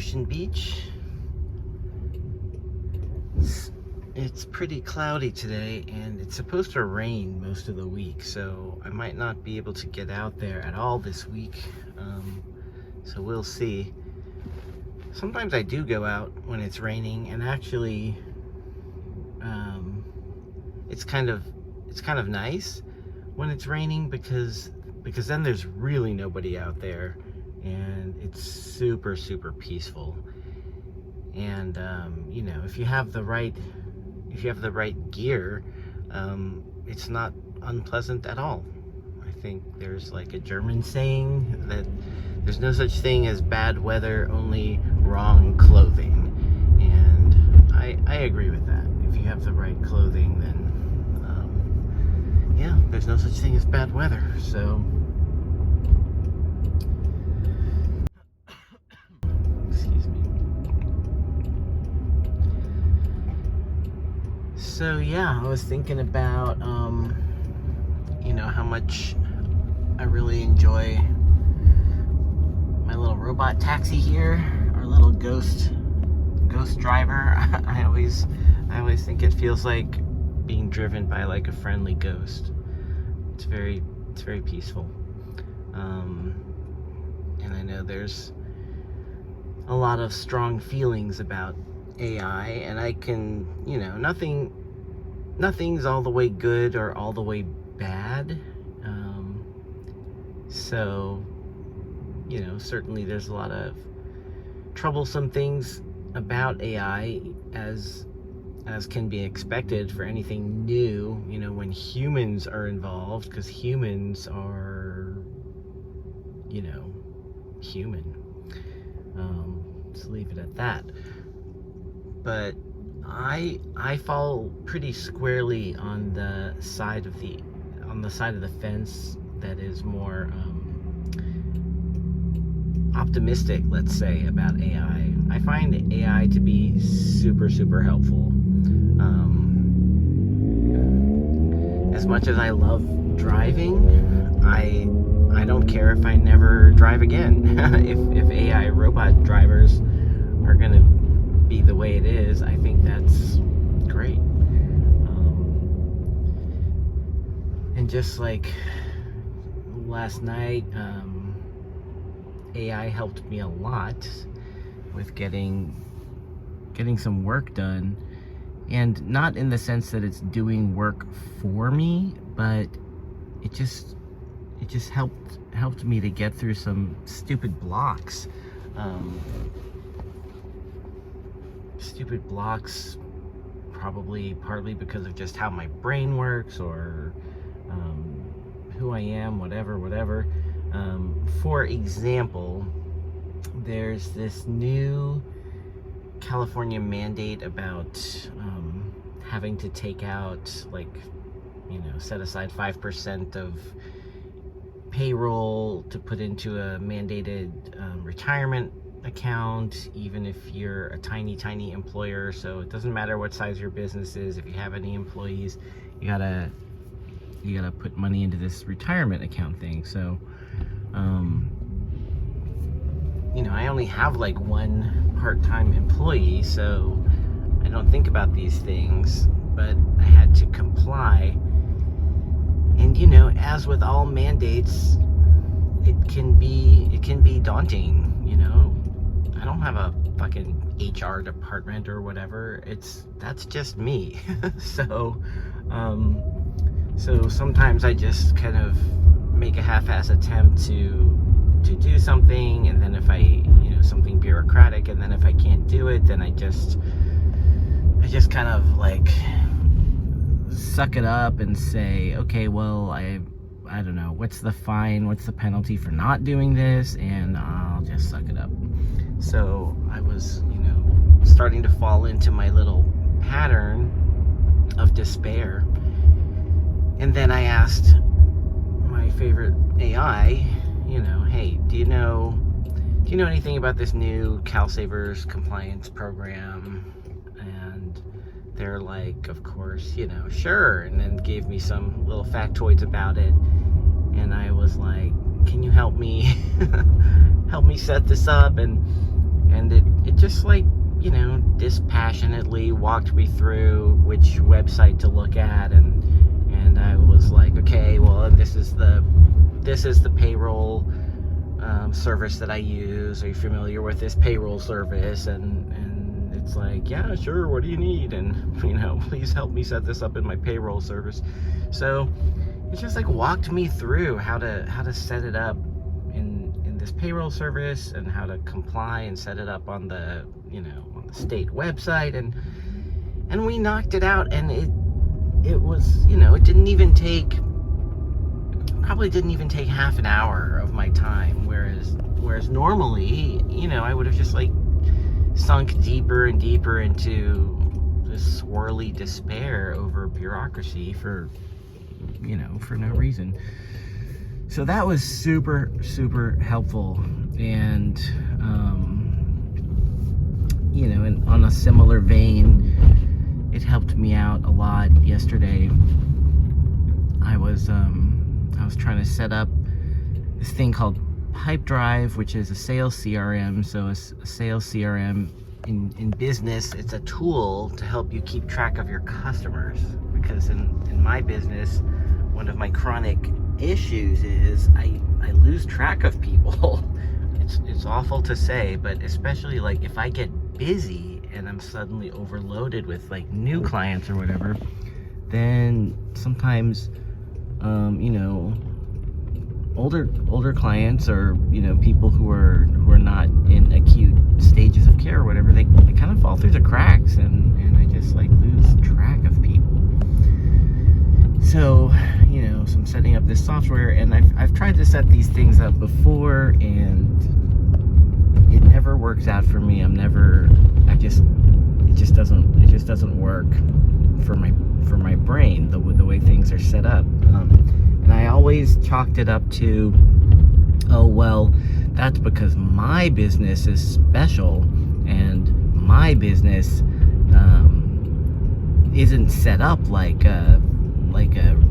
Ocean Beach. It's pretty cloudy today, and it's supposed to rain most of the week, so I might not be able to get out there at all this week. So we'll see. Sometimes I do go out when it's raining, and actually, it's kind of nice when it's raining because then there's really nobody out there, and it's super peaceful. And you know, if you have the right gear, it's not unpleasant at all. I think there's like a German saying that there's no such thing as bad weather, only wrong clothing. And I agree with that. If you have the right clothing, then yeah, there's no such thing as bad weather. So excuse me. So yeah, I was thinking about you know, how much I really enjoy my little robot taxi here, our little ghost driver. I always think it feels like being driven by like a friendly ghost. It's very peaceful. And I know there's a lot of strong feelings about AI, and I can, you know, nothing's all the way good or all the way bad. So, you know, certainly there's a lot of troublesome things about AI, as can be expected for anything new, you know, when humans are involved, because humans are, you know, human. Let's leave it at that. But I fall pretty squarely on the side of the fence that is more optimistic, let's say, about AI. I find AI to be super helpful. As much as I love driving, I don't care if I never drive again. if AI robot drivers are gonna be the way it is, I think that's great. And just like last night, AI helped me a lot with getting some work done, and not in the sense that it's doing work for me, but it just helped me to get through some stupid blocks. Stupid blocks, probably partly because of just how my brain works, or who I am, whatever. For example, there's this new California mandate about having to take out, like, you know, set aside 5% of payroll to put into a mandated retirement account, even if you're a tiny employer. So it doesn't matter what size your business is. If you have any employees, you gotta put money into this retirement account thing. So you know, I only have like one part-time employee, so I don't think about these things, but I had to comply. And you know, as with all mandates, it can be daunting, you know. I don't have a fucking HR department or whatever. That's just me. So sometimes I just kind of make a half-ass attempt to do something, and then if I, you know, something bureaucratic, and then if I can't do it, then I just kind of like suck it up and say, okay, well, I don't know, what's the fine, what's the penalty for not doing this, and I'll just suck it up. So I was, you know, starting to fall into my little pattern of despair. And then I asked my favorite AI, you know, hey, do you know anything about this new CalSavers compliance program? And they're like, of course, you know, sure. And then gave me some little factoids about it. And I was like, can you help me set this up? And just like, dispassionately walked me through which website to look at, and I was like, okay, well, this is the payroll service that I use. Are you familiar with this payroll service? And it's like, yeah, sure, what do you need? And please help me set this up in my payroll service. So it just like walked me through how to set it up in this payroll service, and how to comply and set it up on the on the state website, and we knocked it out. And it was it probably didn't even take half an hour of my time, whereas normally I would have just like sunk deeper and deeper into this swirly despair over bureaucracy for no reason. So that was super, super helpful. And and on a similar vein, it helped me out a lot yesterday. I was trying to set up this thing called Pipedrive, which is a sales CRM. So a sales CRM in business, it's a tool to help you keep track of your customers. Because in my business, one of my chronic issues is I lose track of people. It's awful to say, but especially like if I get busy and I'm suddenly overloaded with like new clients or whatever, then sometimes older clients, or people who are not in acute stages of care or whatever, they kind of fall through the cracks, and I just like lose track of people. So so I'm setting up this software, and I've tried to set these things up before, and it never works out for me. It just doesn't work for my brain, the way things are set up. And I always chalked it up to, oh, well, that's because my business is special, and my business isn't set up like a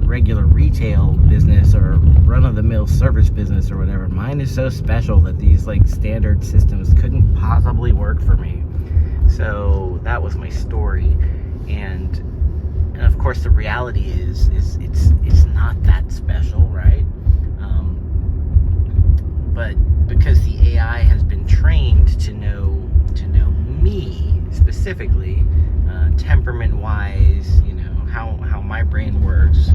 regular retail business or run-of-the-mill service business or whatever. Mine is so special that these like standard systems couldn't possibly work for me. So that was my story. And of course the reality is it's not that special, right? But because the AI has been trained to know me specifically, temperament-wise, how my brain works.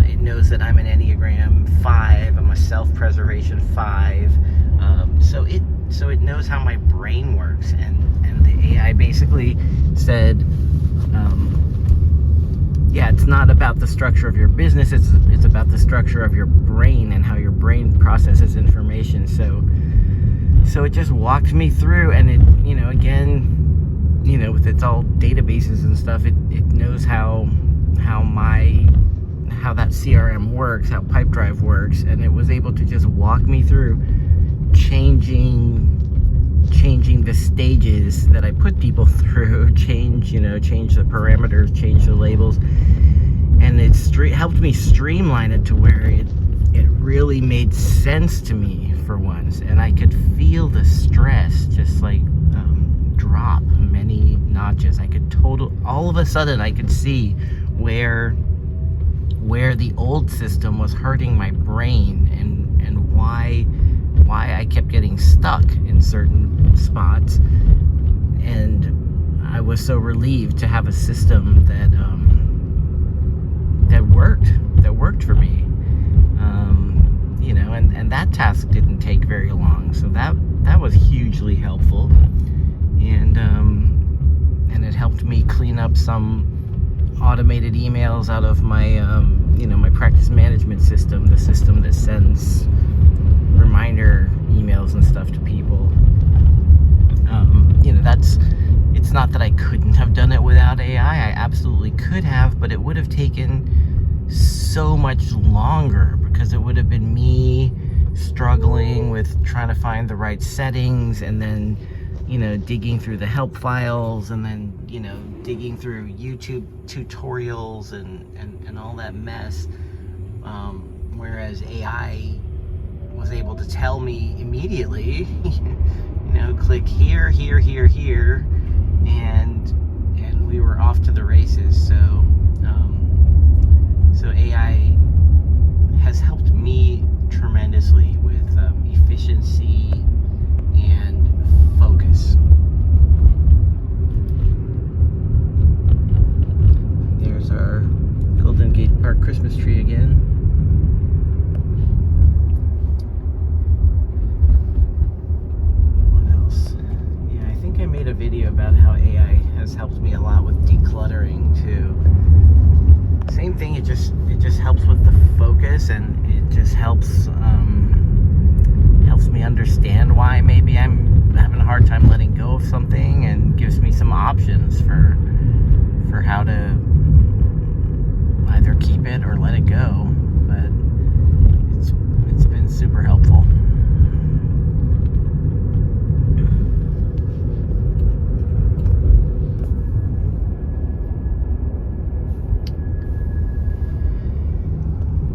It knows that I'm an Enneagram 5. I'm a self-preservation 5. So it knows how my brain works, and the AI basically said, it's not about the structure of your business. It's about the structure of your brain and how your brain processes information. So it just walked me through, and it again, with its all databases and stuff, it knows how that CRM works, how Pipedrive works, and it was able to just walk me through changing the stages that I put people through, change the parameters, change the labels, and it helped me streamline it to where it really made sense to me for once, and I could feel the stress just like drop many notches. All of a sudden I could see where the old system was hurting my brain, and why I kept getting stuck in certain spots. And I was so relieved to have a system that worked for me. And that task didn't take very long, so that was hugely helpful. And it helped me clean up some automated emails out of my my practice management system, the system that sends reminder emails and stuff to people. It's not that I couldn't have done it without AI. I absolutely could have, but it would have taken so much longer, because it would have been me struggling with trying to find the right settings, and then digging through the help files, and then digging through YouTube tutorials and all that mess, whereas AI was able to tell me immediately click here, here, here, here, and we were off to the races. So AI has helped me tremendously with efficiency and focus. There's our Golden Gate Park Christmas tree again. What else? Yeah, I think I made a video about how AI has helped me a lot with decluttering too. Same thing, it just helps with the focus, and it just helps me understand why maybe I'm having a hard time letting go of something, and gives me some options for how to either keep it or let it go. But it's been super helpful.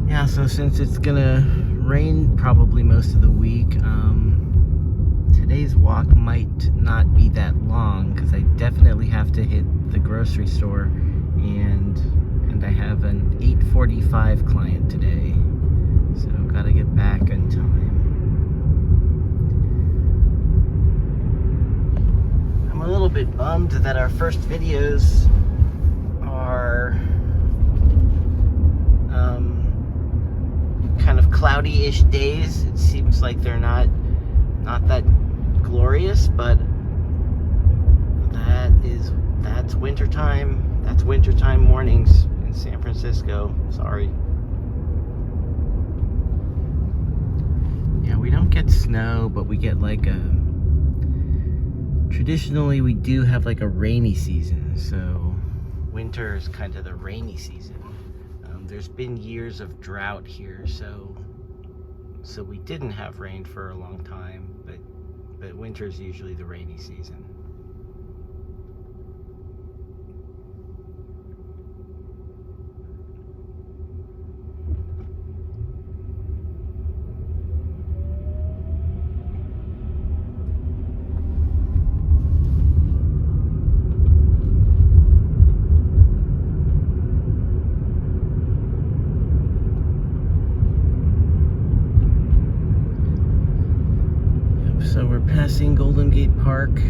Yeah, so since it's gonna rain probably most of the week, today's walk might not be that long, because I definitely have to hit the grocery store, and I have an 8:45 client today, so gotta get back in time. I'm a little bit bummed that our first videos are kind of cloudy-ish days. It seems like they're not that glorious, but that's wintertime. That's wintertime mornings in San Francisco. Sorry. Yeah, we don't get snow, but we get traditionally we do have like a rainy season. So winter is kind of the rainy season. There's been years of drought here, so we didn't have rain for a long time, but winter's usually the rainy season. So we're passing Golden Gate Park.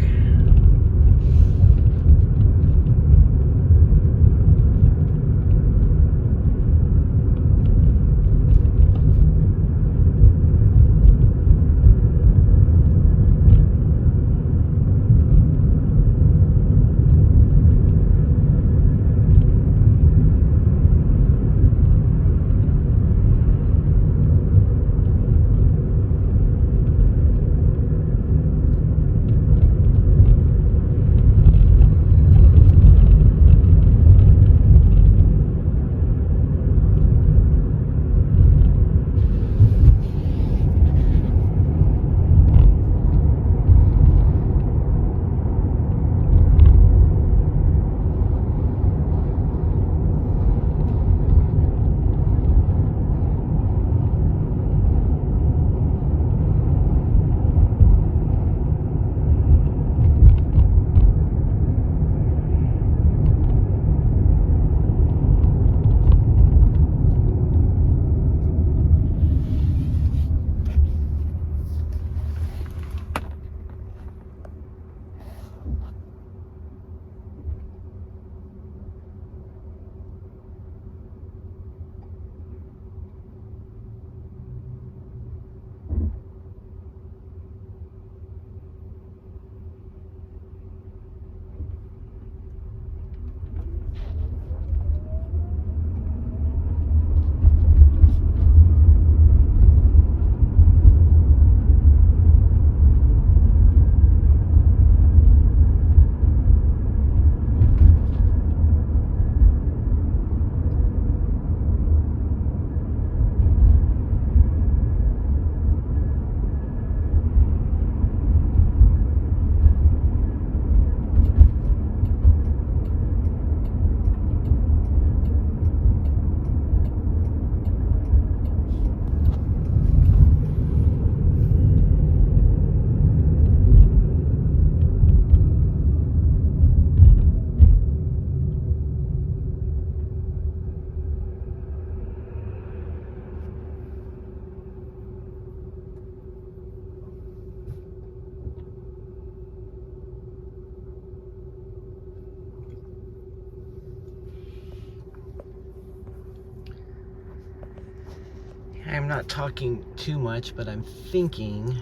not talking too much, but I'm thinking,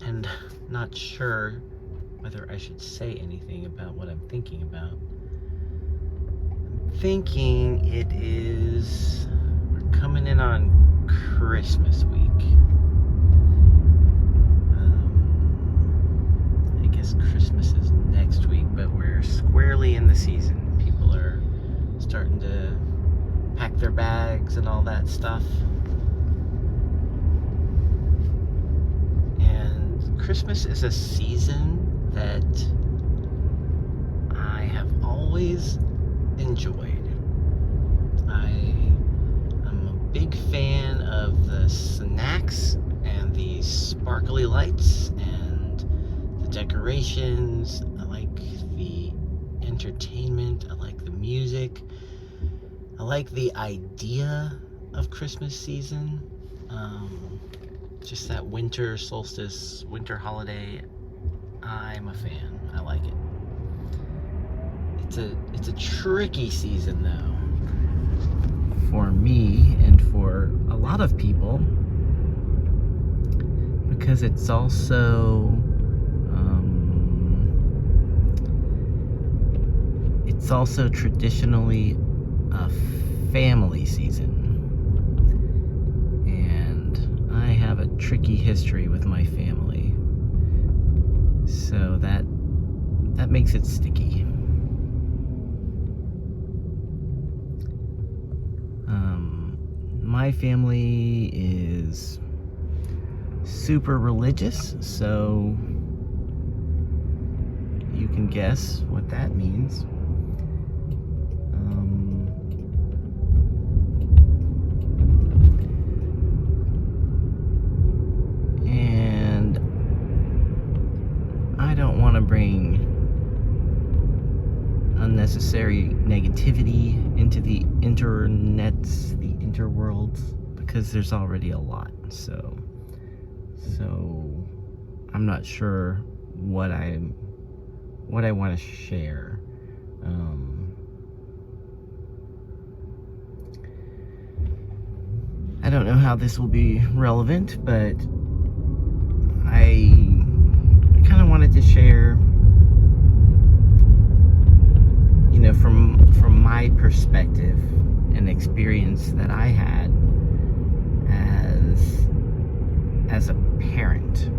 and not sure whether I should say anything about what I'm thinking about. I'm thinking we're coming in on Christmas week. I guess Christmas is next week, but we're squarely in the season. People are starting to pack their bags and all that stuff. And Christmas is a season that I have always enjoyed. I'm a big fan of the snacks and the sparkly lights and the decorations. I like the entertainment. I like the music. I like the idea of Christmas season. Just that winter solstice, winter holiday. I'm a fan. I like it. It's a tricky season though, for me and for a lot of people, because it's also traditionally a family season, and I have a tricky history with my family, so that makes it sticky. My family is super religious, so you can guess what that means. And I don't want to bring unnecessary negativity into the internets, the interworlds, because there's already a lot. So I'm not sure what I want to share. I don't know how this will be relevant, but I kind of wanted to share, from my perspective, an experience that I had as a parent.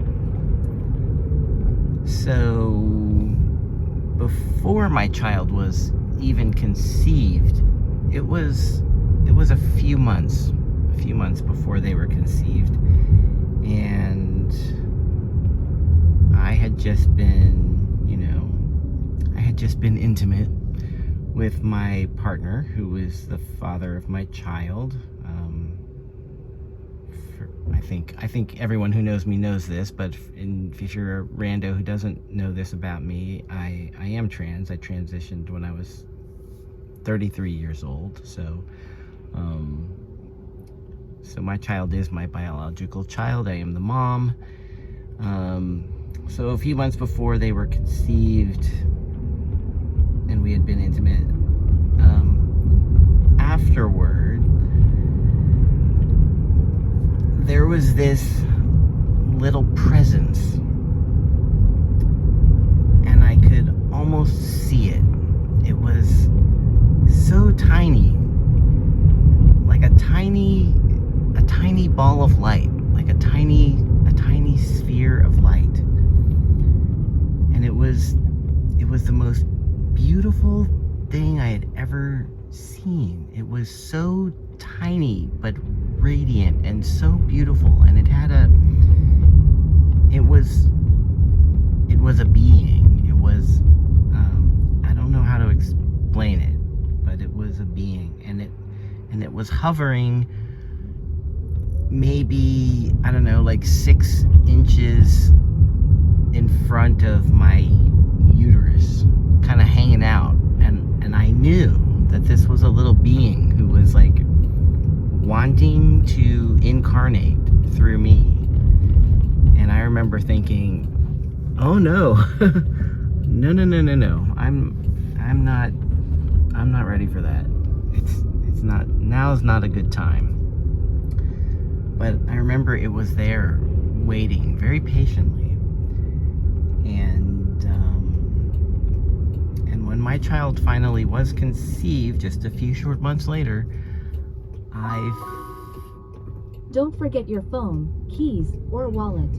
So before my child was even conceived, it was a few months before they were conceived, and I had just been intimate with my partner, who is the father of my child. I think everyone who knows me knows this, but if you're a rando who doesn't know this about me, I am trans. I transitioned when I was 33 years old. So my child is my biological child. I am the mom. So a few months before they were conceived, and we had been intimate, afterward, there was this little presence, and I could almost see it. It was so tiny, like a tiny ball of light, like a tiny sphere of light, and it was the most beautiful thing I had ever seen. It was so tiny but radiant and so beautiful, and it was a being. It was I don't know how to explain it, but it was a being, and it was hovering maybe, I don't know, like 6 inches in front of my uterus, kind of hanging out, and I knew that this was a little being who was like wanting to incarnate through me. And I remember thinking, oh no, no, I'm not ready for that. It's not, now's not a good time. But I remember it was there waiting very patiently. And when my child finally was conceived, just a few short months later, Don't forget your phone, keys, or wallet.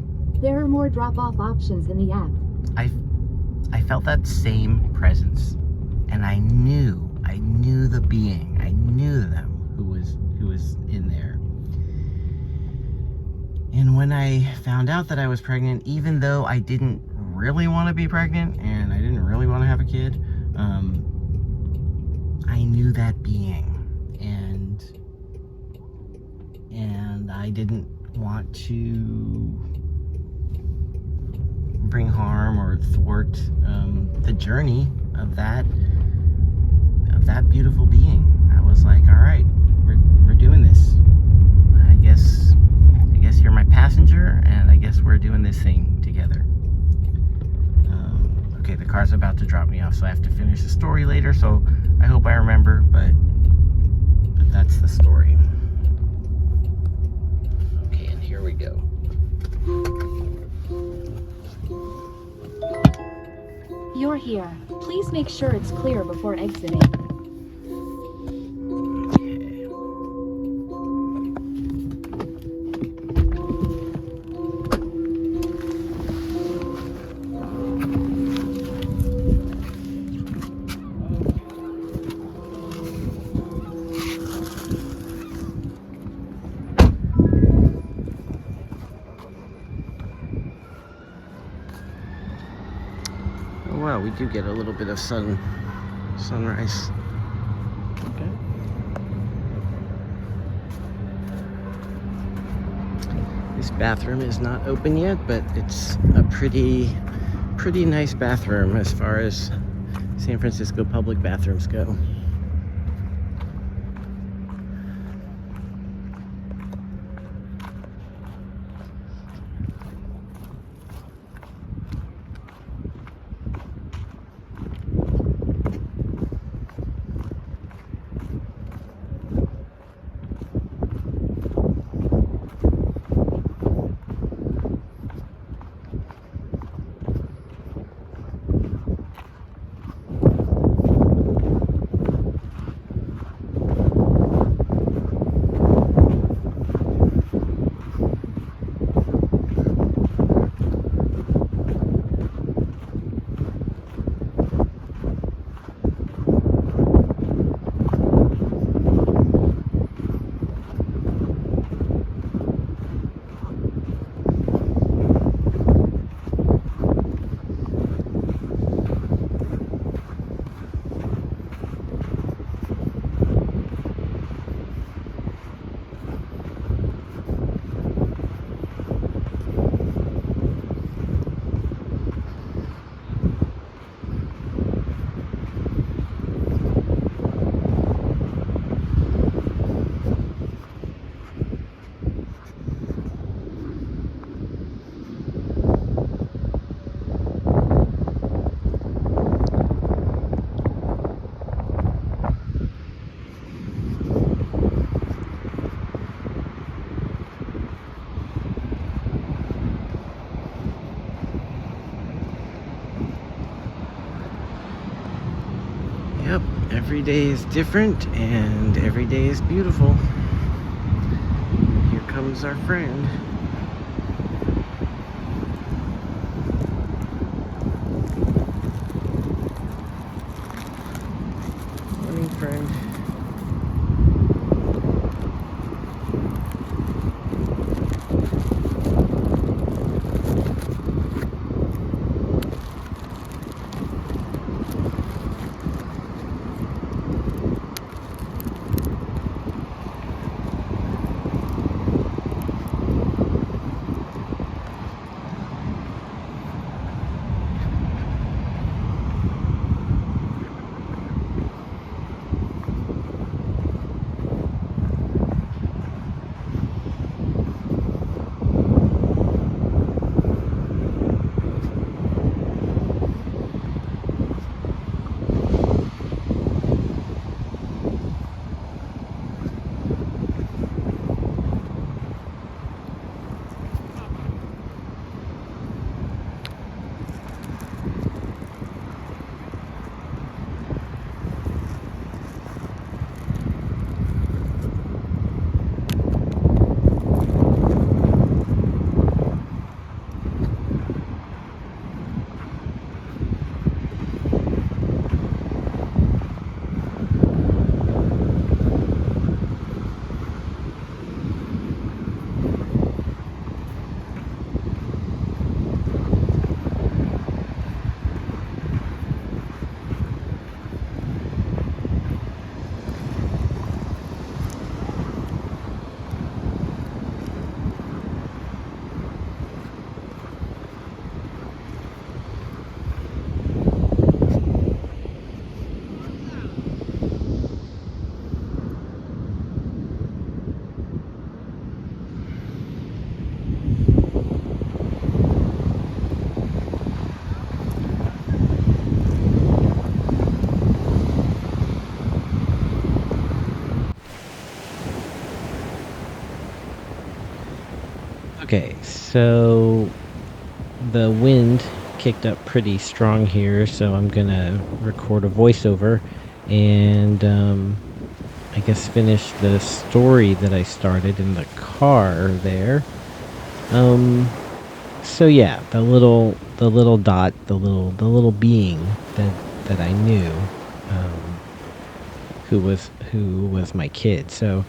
There are more drop-off options in the app. I felt that same presence, and I knew the being, I knew them who was in there. And when I found out that I was pregnant, even though I didn't really want to be pregnant and I didn't really want to have a kid, I knew that being, and I didn't want to bring harm or thwart the journey of that beautiful being. I was like, all right, we're doing this. I guess you're my passenger, and I guess we're doing this thing together. Okay, the car's about to drop me off, so I have to finish the story later, so I hope I remember, but that's the story. Okay, and here we go. You're here. Please make sure it's clear before exiting. Oh wow, we do get a little bit of sunrise. Okay. This bathroom is not open yet, but it's a pretty nice bathroom as far as San Francisco public bathrooms go. Yep, every day is different and every day is beautiful. Here comes our friend. Morning, friend. Okay, so the wind kicked up pretty strong here, so I'm gonna record a voiceover and I guess finish the story that I started in the car there. So yeah, the little dot, the little being that I knew, who was my kid. So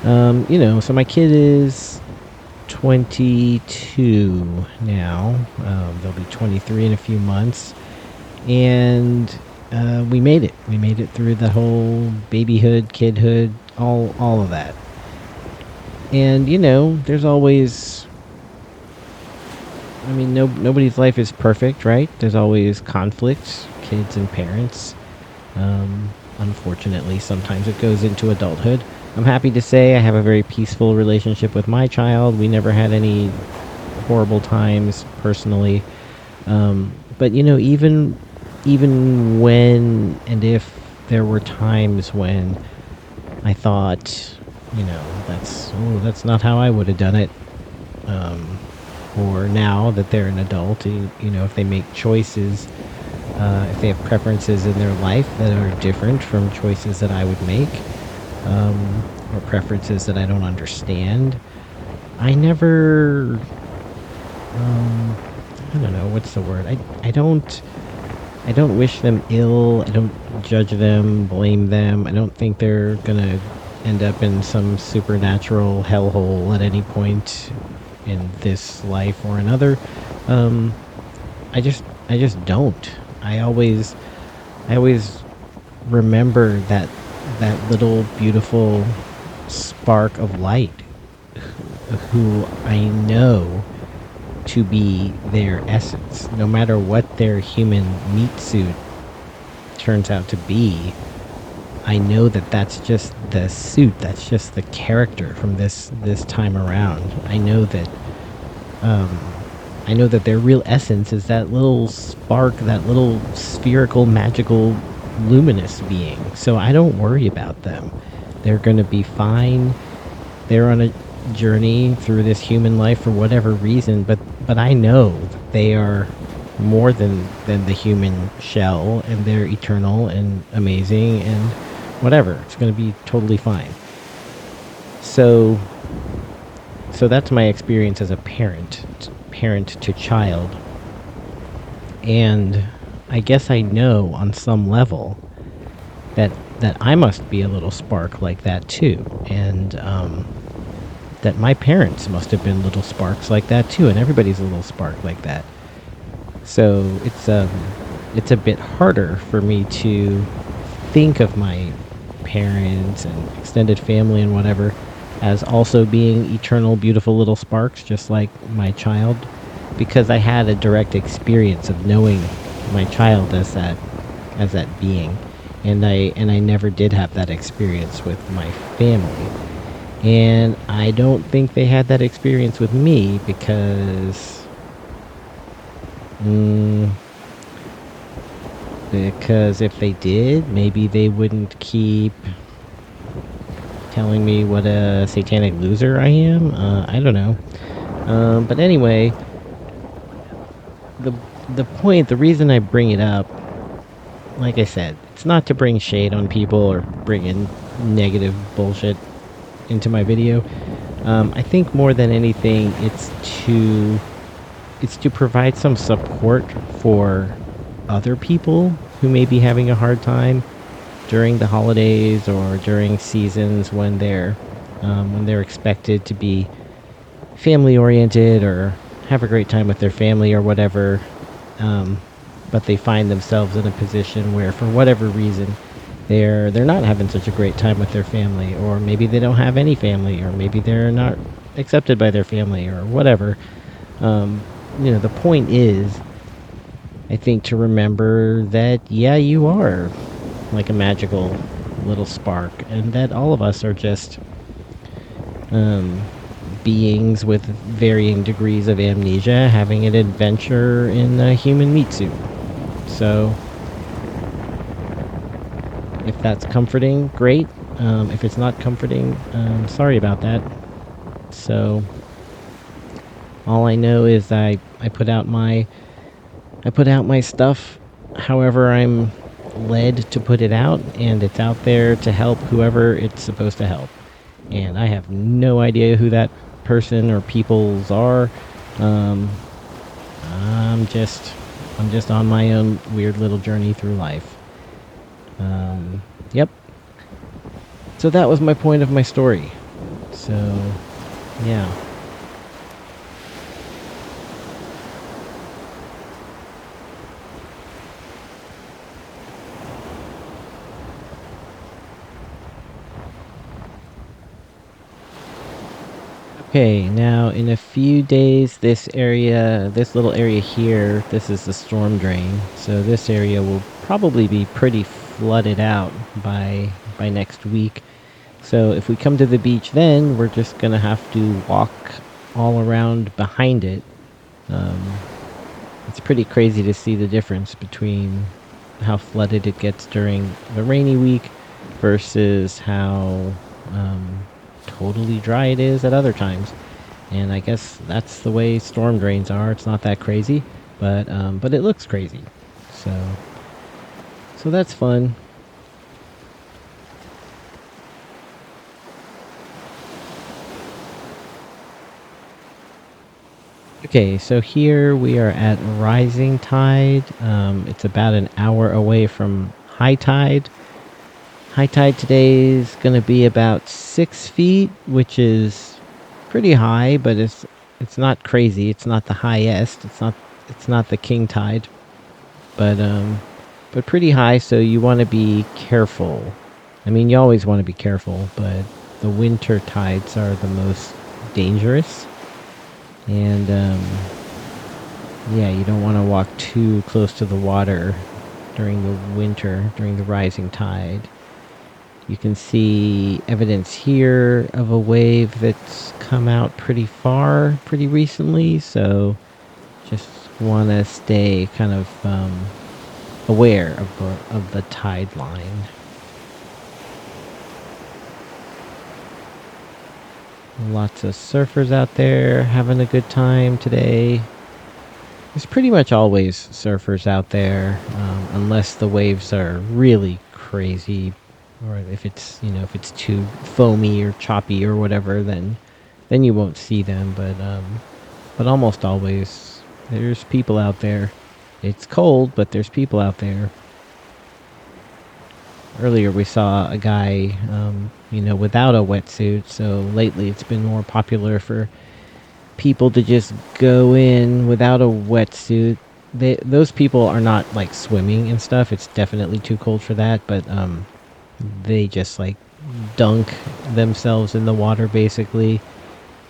so my kid is 22 now. They'll be 23 in a few months, and we made it. We made it through the whole babyhood, kidhood, all of that. And there's always. I mean, nobody's life is perfect, right? There's always conflict, kids and parents. Unfortunately, sometimes it goes into adulthood. I'm happy to say I have a very peaceful relationship with my child. We never had any horrible times personally. But even when and if there were times when I thought, that's not how I would have done it. Or now that they're an adult, if they make choices, if they have preferences in their life that are different from choices that I would make, or preferences that I don't understand, I never, I don't know, what's the word? I don't wish them ill. I don't judge them, blame them. I don't think they're gonna end up in some supernatural hellhole at any point in this life or another. I just don't. I always remember that little beautiful spark of light who I know to be their essence, no matter what their human meat suit turns out to be. I know that that's just the suit, that's just the character from this time around. I know that their real essence is that little spark, that little spherical, magical, luminous being. So I don't worry about them. They're going to be fine. They're on a journey through this human life for whatever reason, but I know that they are more than the human shell, and they're eternal and amazing and whatever. It's going to be totally fine. So that's my experience as a parent to child. And I guess I know on some level that I must be a little spark like that too. And that my parents must have been little sparks like that too, and everybody's a little spark like that. So it's a bit harder for me to think of my parents and extended family and whatever as also being eternal, beautiful little sparks, just like my child, because I had a direct experience of knowing my child as that being, and I never did have that experience with my family, and I don't think they had that experience with me because if they did, maybe they wouldn't keep telling me what a satanic loser I am. I don't know. But anyway, the reason I bring it up, like I said, it's not to bring shade on people or bring in negative bullshit into my video. I think more than anything, it's to provide some support for other people who may be having a hard time during the holidays or during seasons when they're expected to be family oriented or have a great time with their family or whatever, but they find themselves in a position where, for whatever reason, they're not having such a great time with their family, or maybe they don't have any family, or maybe they're not accepted by their family, or whatever. The point is, I think, to remember that, yeah, you are like a magical little spark, and that all of us are just beings with varying degrees of amnesia having an adventure in a human meat suit. So if that's comforting, great. If it's not comforting, sorry about that. So All I know is I put out my stuff however I'm led to put it out, and it's out there to help whoever it's supposed to help. And I have no idea who that person or peoples are. Um, I'm just on my own weird little journey through life. Yep. So that was my point of my story. So, yeah. Okay, now in a few days, this little area here, this is the storm drain. So this area will probably be pretty flooded out by next week. So if we come to the beach then, we're just going to have to walk all around behind it. It's pretty crazy to see the difference between how flooded it gets during the rainy week versus how totally dry it is at other times. And I guess that's the way storm drains are. It's not that crazy, but it looks crazy. So that's fun. Okay, so here we are at rising tide. It's about an hour away from high tide. High tide today is going to be about 6 feet, which is pretty high, but it's not crazy. It's not the highest. It's not the king tide, but pretty high. So you want to be careful. I mean, you always want to be careful, but the winter tides are the most dangerous. And yeah, you don't want to walk too close to the water during the winter, during the rising tide. You can see evidence here of a wave that's come out pretty far, pretty recently, so just want to stay kind of aware of the tide line. Lots of surfers out there having a good time today. There's pretty much always surfers out there, unless the waves are really crazy, or if it's if it's too foamy or choppy or whatever, then you won't see them. But almost always there's people out there. It's cold, but there's people out there. Earlier we saw a guy, without a wetsuit. So lately it's been more popular for people to just go in without a wetsuit. Those people are not like swimming and stuff. It's definitely too cold for that. But they just like dunk themselves in the water, basically,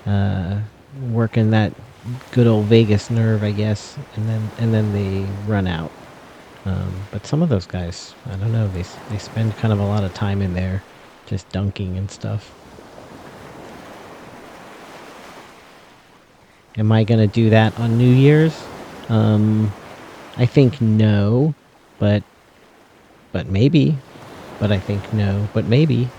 working that good old Vegas nerve, I guess, and then they run out. But some of those guys, I don't know, they spend kind of a lot of time in there just dunking and stuff. Am I going to do that on New Year's? I think no, but maybe. But I think no, but maybe.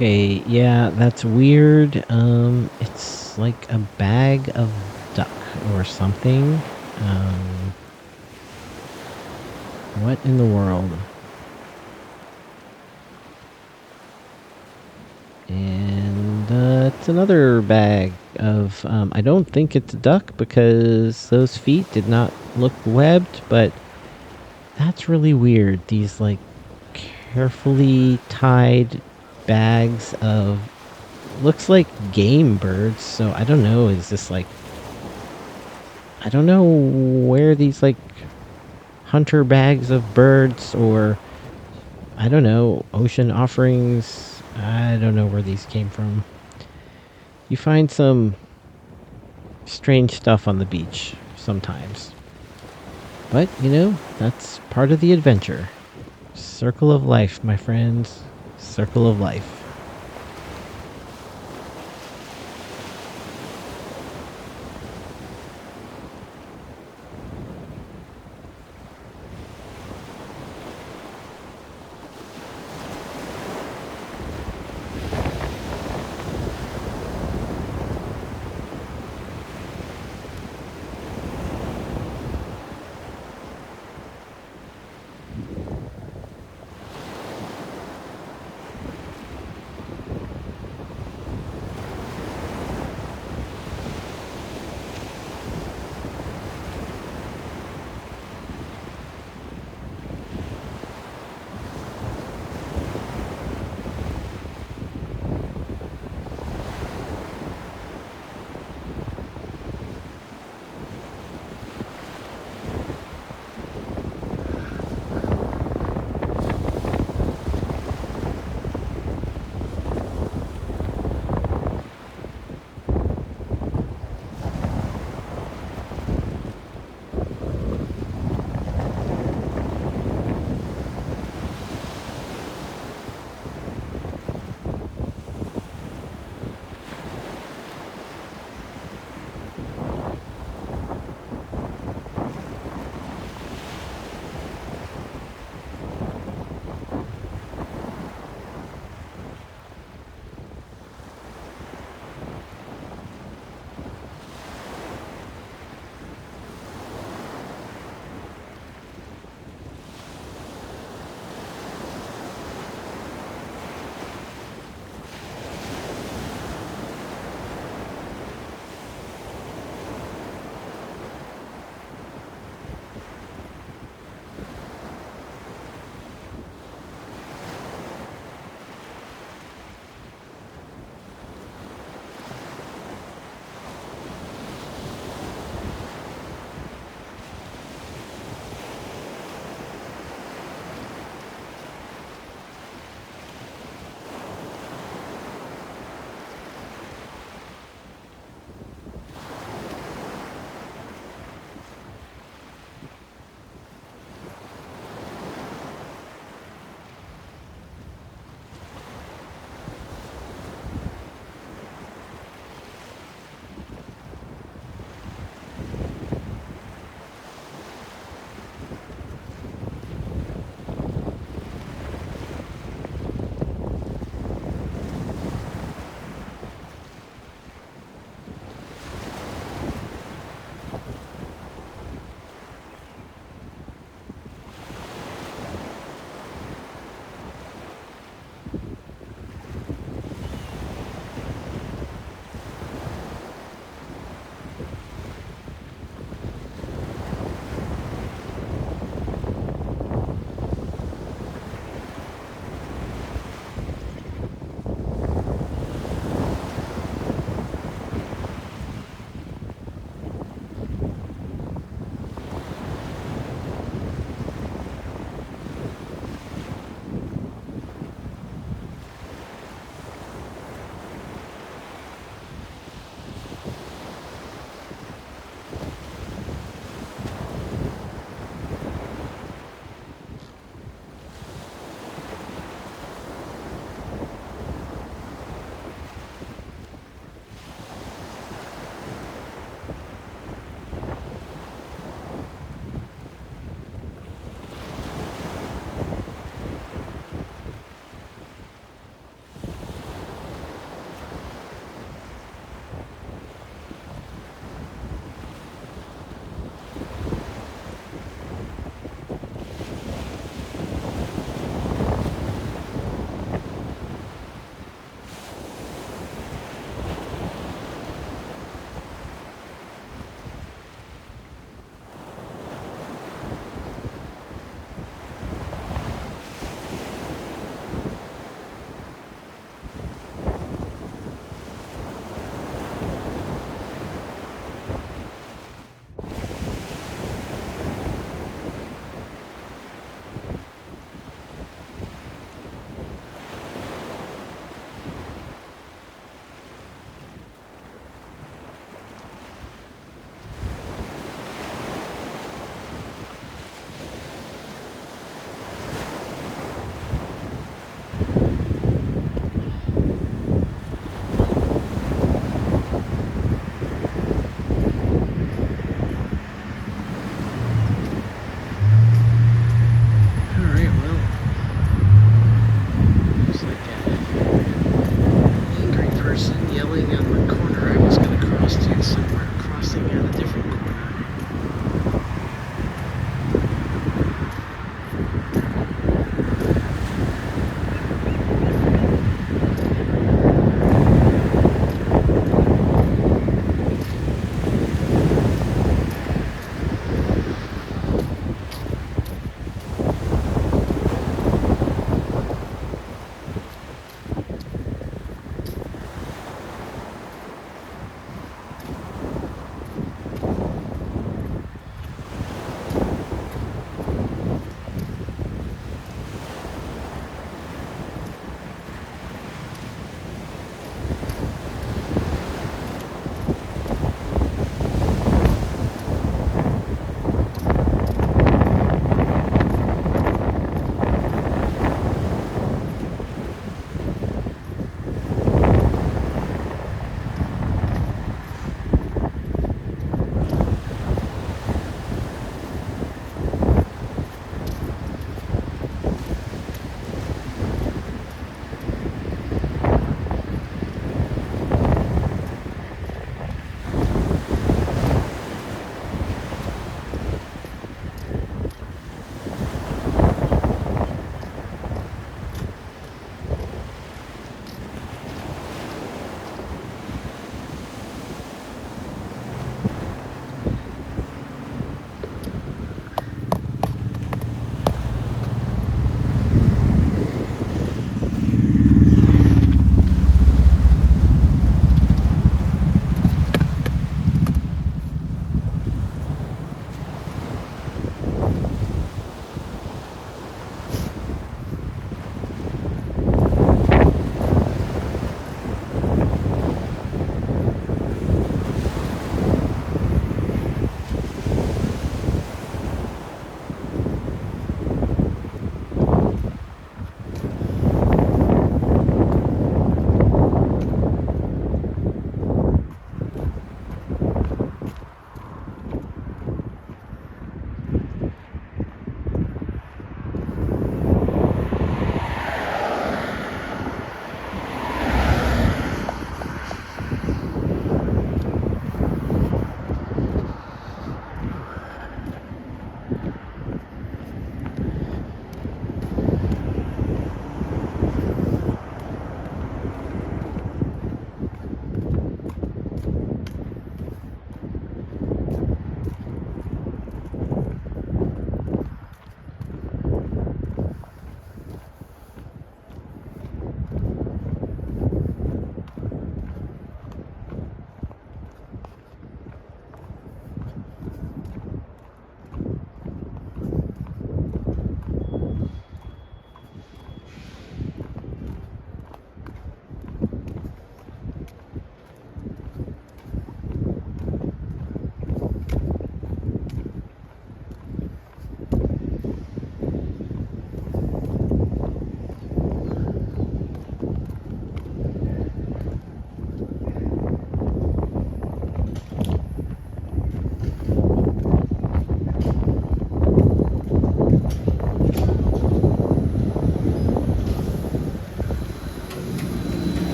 Okay, yeah, that's weird. It's like a bag of duck or something. What in the world? And it's another bag of, I don't think it's a duck because those feet did not look webbed, but that's really weird. These, like, carefully tied bags of, looks like game birds, so I don't know, is this like, I don't know where these, like, hunter bags of birds or, I don't know, ocean offerings, I don't know where these came from. You find some strange stuff on the beach sometimes. But, that's part of the adventure. Circle of life, my friends. Circle of life.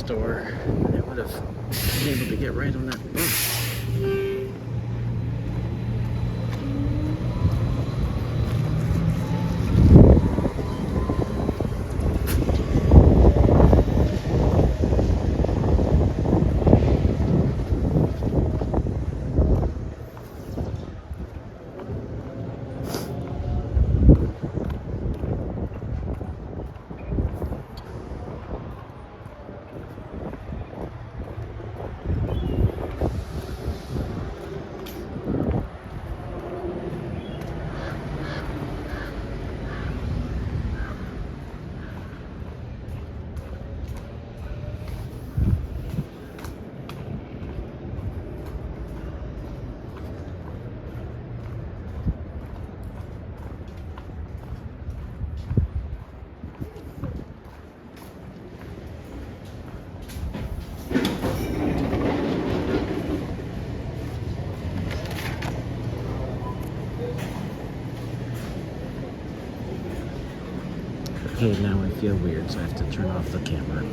store, I would have been able to get right on that bus. Okay, now I feel weird, so I have to turn off the camera.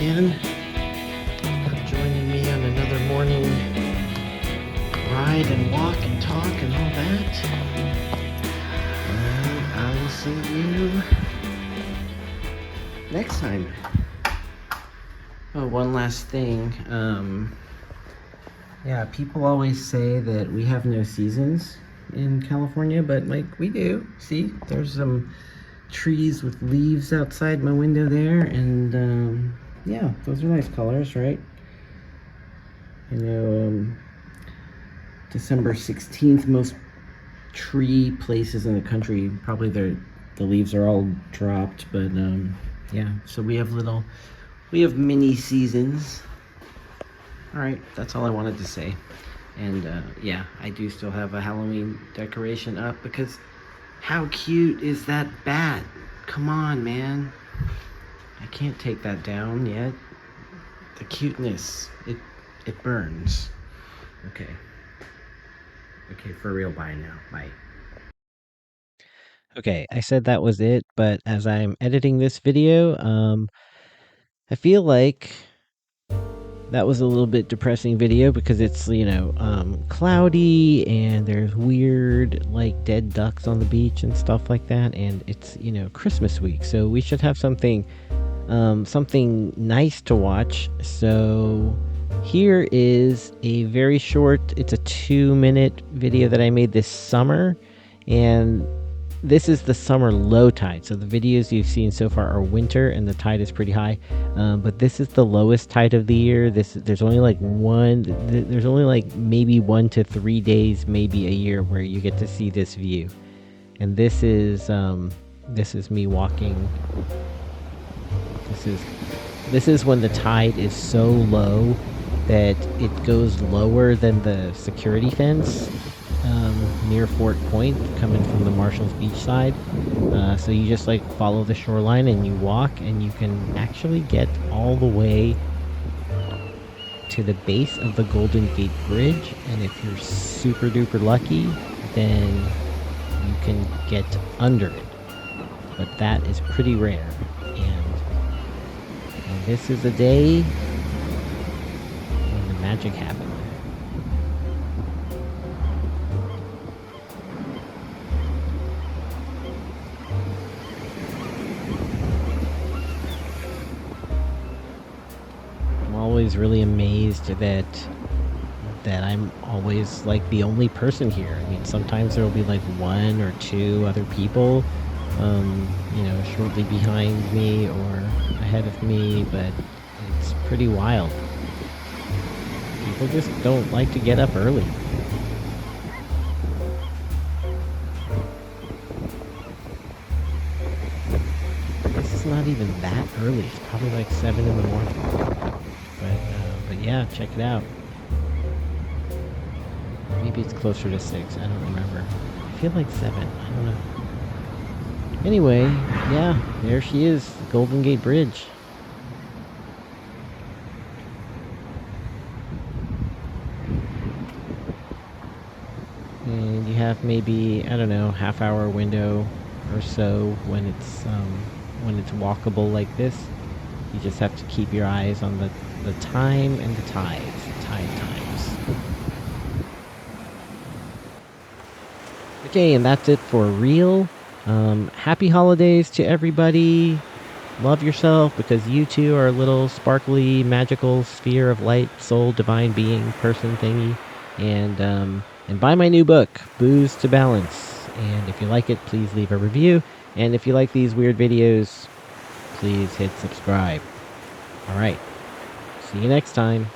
again for joining me on another morning ride and walk and talk and all that. And I will see you next time. Oh, one last thing. Yeah, people always say that we have no seasons in California, but like we do. See, there's some trees with leaves outside my window there, and yeah, those are nice colors, right? I know December 16th, most tree places in the country, probably the leaves are all dropped, but yeah, so we have mini seasons. All right, that's all I wanted to say. And yeah, I do still have a Halloween decoration up because how cute is that bat? Come on, man. I can't take that down yet. The cuteness, it burns. Okay. Okay, for real, bye now. Bye. Okay, I said that was it, but as I'm editing this video, I feel like that was a little bit depressing video because it's, cloudy and there's weird, like, dead ducks on the beach and stuff like that, and it's, Christmas week, so we should have something nice to watch. So here is a very short, it's a 2-minute video that I made this summer, and this is the summer low tide. So the videos you've seen so far are winter and the tide is pretty high, but this is the lowest tide of the year. There's only like maybe 1 to 3 days, maybe a year, where you get to see this view. And this is me walking. This is when the tide is so low that it goes lower than the security fence near Fort Point, coming from the Marshall's Beach side. So you just like follow the shoreline and you walk, and you can actually get all the way to the base of the Golden Gate Bridge. And if you're super duper lucky, then you can get under it. But that is pretty rare. And this is a day when the magic happens. I'm always really amazed that I'm always like the only person here. I mean, sometimes there will be like 1 or 2 other people, shortly behind me or ahead of me, but it's pretty wild. People just don't like to get up early. This is not even that early. It's probably like 7 in the morning. But yeah, check it out. Maybe it's closer to 6. I don't remember. I feel like 7. I don't know. Anyway, yeah, there she is, the Golden Gate Bridge. And you have maybe, I don't know, half-hour window or so when it's walkable like this. You just have to keep your eyes on the time and the tides, tide times. Okay, and that's it for real. Happy holidays to everybody. Love yourself, because you too are a little sparkly, magical sphere of light, soul, divine being, person thingy. And buy my new book, Booze to Balance. And if you like it, please leave a review. And if you like these weird videos, please hit subscribe. Alright, see you next time.